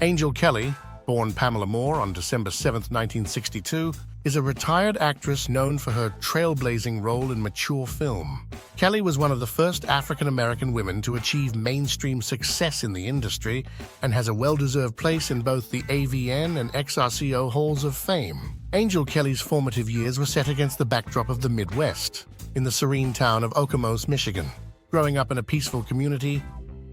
Angel Kelly, born Pamela Moore on December 7, 1962, is a retired actress known for her trailblazing role in mature film. Kelly was one of the first African-American women to achieve mainstream success in the industry and has a well-deserved place in both the AVN and XRCO Halls of Fame. Angel Kelly's formative years were set against the backdrop of the Midwest, in the serene town of Okemos, Michigan. Growing up in a peaceful community,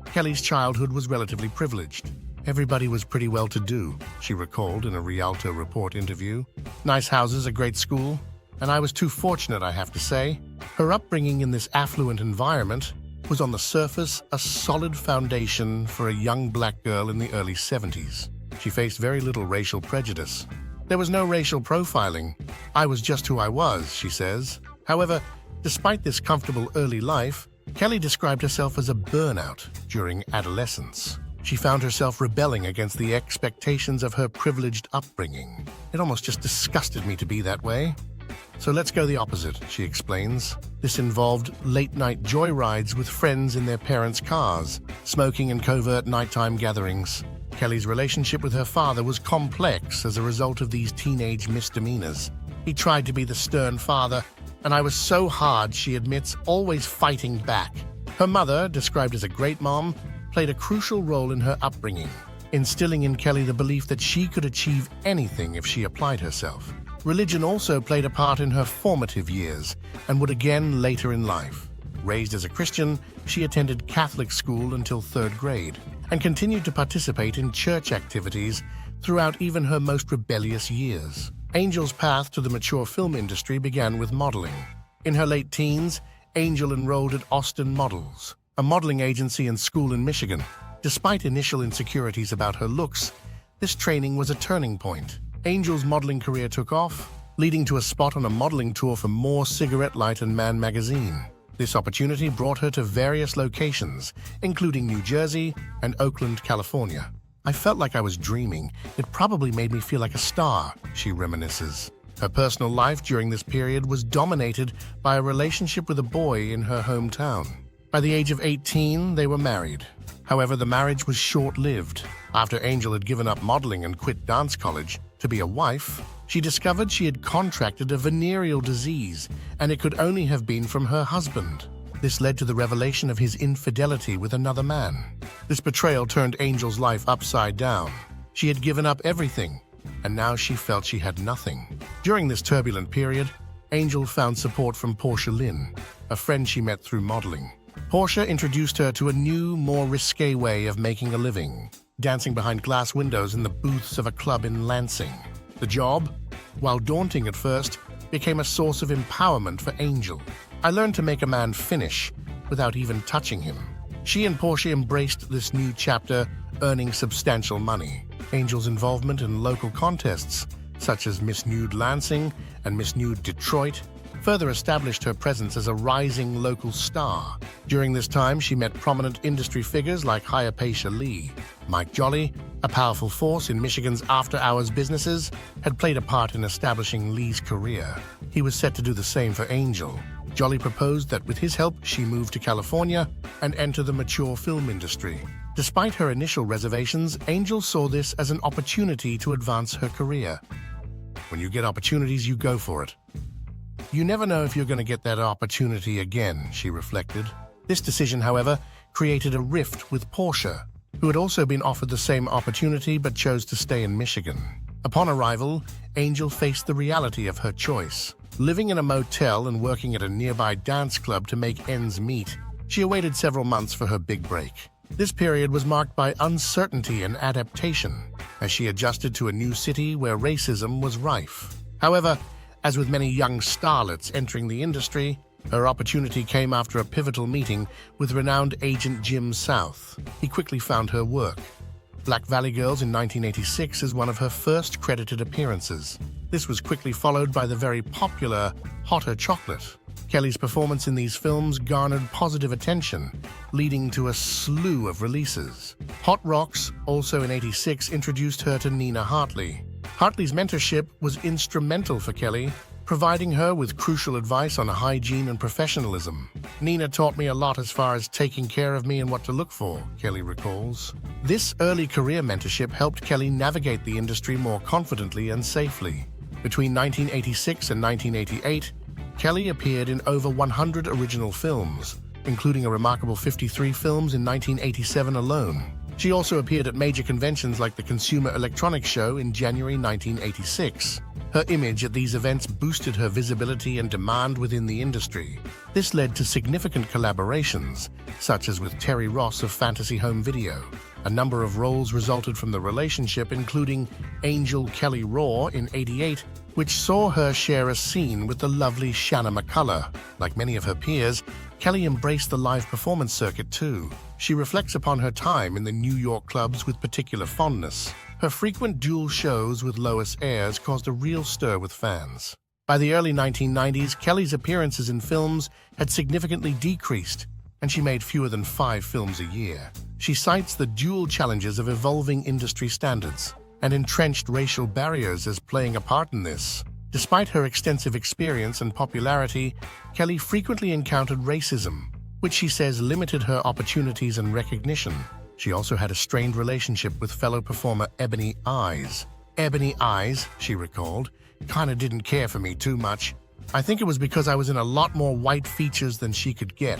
Kelly's childhood was relatively privileged. Everybody was pretty well-to-do, she recalled in a Rialto Report interview. Nice houses, a great school, and I was too fortunate, I have to say. Her upbringing in this affluent environment was on the surface a solid foundation for a young black girl in the early 70s. She faced very little racial prejudice. There was no racial profiling. I was just who I was, she says. However, despite this comfortable early life, Kelly described herself as a burnout during adolescence. She found herself rebelling against the expectations of her privileged upbringing. It almost just disgusted me to be that way. So let's go the opposite, she explains. This involved late-night joyrides with friends in their parents' cars, smoking and covert nighttime gatherings. Kelly's relationship with her father was complex as a result of these teenage misdemeanors. He tried to be the stern father, and I was so hard, she admits, always fighting back. Her mother, described as a great mom, played a crucial role in her upbringing, instilling in Kelly the belief that she could achieve anything if she applied herself. Religion also played a part in her formative years and would again later in life. Raised as a Christian, she attended Catholic school until 3rd grade and continued to participate in church activities throughout even her most rebellious years. Angel's path to the mature film industry began with modeling. In her late teens, Angel enrolled at Austin Models, a modeling agency and school in Michigan. Despite initial insecurities about her looks, this training was a turning point. Angel's modeling career took off, leading to a spot on a modeling tour for More Cigarette Light and Man magazine. This opportunity brought her to various locations, including New Jersey and Oakland, California. I felt like I was dreaming. It probably made me feel like a star, she reminisces. Her personal life during this period was dominated by a relationship with a boy in her hometown. By the age of 18, they were married. However, the marriage was short-lived. After Angel had given up modeling and quit dance college to be a wife, she discovered she had contracted a venereal disease, and it could only have been from her husband. This led to the revelation of his infidelity with another man. This betrayal turned Angel's life upside down. She had given up everything, and now she felt she had nothing. During this turbulent period, Angel found support from Portia Lynn, a friend she met through modeling. Portia introduced her to a new, more risque way of making a living, dancing behind glass windows in the booths of a club in Lansing. The job, while daunting at first, became a source of empowerment for Angel. I learned to make a man finish without even touching him. She and Portia embraced this new chapter, earning substantial money. Angel's involvement in local contests, such as Miss Nude Lansing and Miss Nude Detroit, further established her presence as a rising local star. During this time, she met prominent industry figures like Hypatia Lee. Mike Jolly, a powerful force in Michigan's after-hours businesses, had played a part in establishing Lee's career. He was set to do the same for Angel. Jolly proposed that with his help, she move to California and enter the mature film industry. Despite her initial reservations, Angel saw this as an opportunity to advance her career. When you get opportunities, you go for it. You never know if you're going to get that opportunity again, she reflected. This decision, however, created a rift with Portia, who had also been offered the same opportunity but chose to stay in Michigan. Upon arrival, Angel faced the reality of her choice. Living in a motel and working at a nearby dance club to make ends meet, she awaited several months for her big break. This period was marked by uncertainty and adaptation, as she adjusted to a new city where racism was rife. However, as with many young starlets entering the industry, her opportunity came after a pivotal meeting with renowned agent Jim South. He quickly found her work. Black Valley Girls in 1986 is one of her first credited appearances. This was quickly followed by the very popular Hotter Chocolate. Kelly's performance in these films garnered positive attention, leading to a slew of releases. Hot Rocks, also in '86, introduced her to Nina Hartley. Hartley's mentorship was instrumental for Kelly, providing her with crucial advice on hygiene and professionalism. "Nina taught me a lot as far as taking care of me and what to look for," Kelly recalls. This early career mentorship helped Kelly navigate the industry more confidently and safely. Between 1986 and 1988, Kelly appeared in over 100 original films, including a remarkable 53 films in 1987 alone. She also appeared at major conventions like the Consumer Electronics Show in January 1986. Her image at these events boosted her visibility and demand within the industry. This led to significant collaborations, such as with Terry Ross of Fantasy Home Video. A number of roles resulted from the relationship, including Angel Kelly Raw in '88, which saw her share a scene with the lovely Shanna McCullough. Like many of her peers, Kelly embraced the live performance circuit too. She reflects upon her time in the New York clubs with particular fondness. Her frequent dual shows with Lois Ayres caused a real stir with fans. By the early 1990s, Kelly's appearances in films had significantly decreased, and she made fewer than 5 films a year. She cites the dual challenges of evolving industry standards and entrenched racial barriers as playing a part in this. Despite her extensive experience and popularity, Kelly frequently encountered racism, which she says limited her opportunities and recognition. She also had a strained relationship with fellow performer Ebony Eyes. "Ebony Eyes," she recalled, "kinda didn't care for me too much. I think it was because I was in a lot more white features than she could get."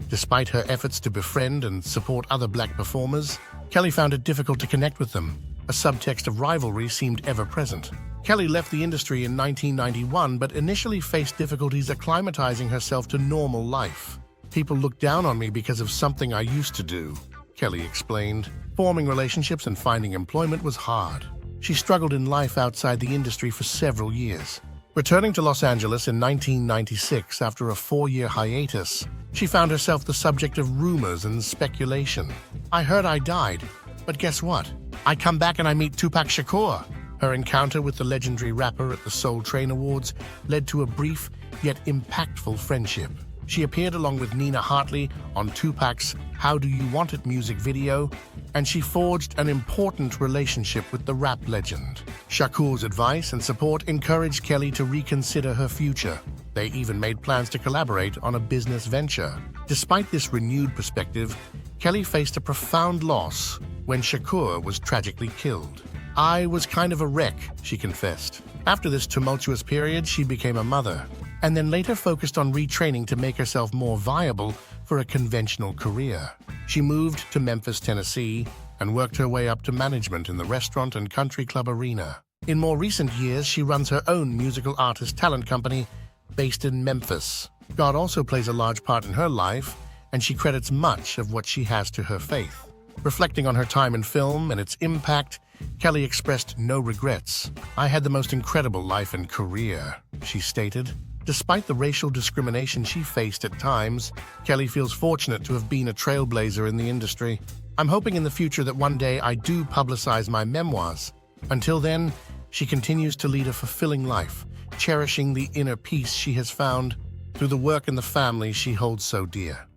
Despite her efforts to befriend and support other black performers, Kelly found it difficult to connect with them. A subtext of rivalry seemed ever present. Kelly left the industry in 1991, but initially faced difficulties acclimatizing herself to normal life. "People looked down on me because of something I used to do," Kelly explained. Forming relationships and finding employment was hard. She struggled in life outside the industry for several years. Returning to Los Angeles in 1996 after a 4-year hiatus, she found herself the subject of rumors and speculation. "I heard I died, but guess what? I come back and I meet Tupac Shakur." Her encounter with the legendary rapper at the Soul Train Awards led to a brief yet impactful friendship. She appeared along with Nina Hartley on Tupac's "How Do You Want It" music video, and she forged an important relationship with the rap legend. Shakur's advice and support encouraged Kelly to reconsider her future. They even made plans to collaborate on a business venture. Despite this renewed perspective, Kelly faced a profound loss when Shakur was tragically killed. "I was kind of a wreck," she confessed. After this tumultuous period, she became a mother, and then later focused on retraining to make herself more viable for a conventional career. She moved to Memphis, Tennessee, and worked her way up to management in the restaurant and country club arena. In more recent years, she runs her own musical artist talent company based in Memphis. God also plays a large part in her life, and she credits much of what she has to her faith. Reflecting on her time in film and its impact, Kelly expressed no regrets. "I had the most incredible life and career," she stated. Despite the racial discrimination she faced at times, Kelly feels fortunate to have been a trailblazer in the industry. "I'm hoping in the future that one day I do publicize my memoirs. Until then, she continues to lead a fulfilling life, cherishing the inner peace she has found through the work and the family she holds so dear."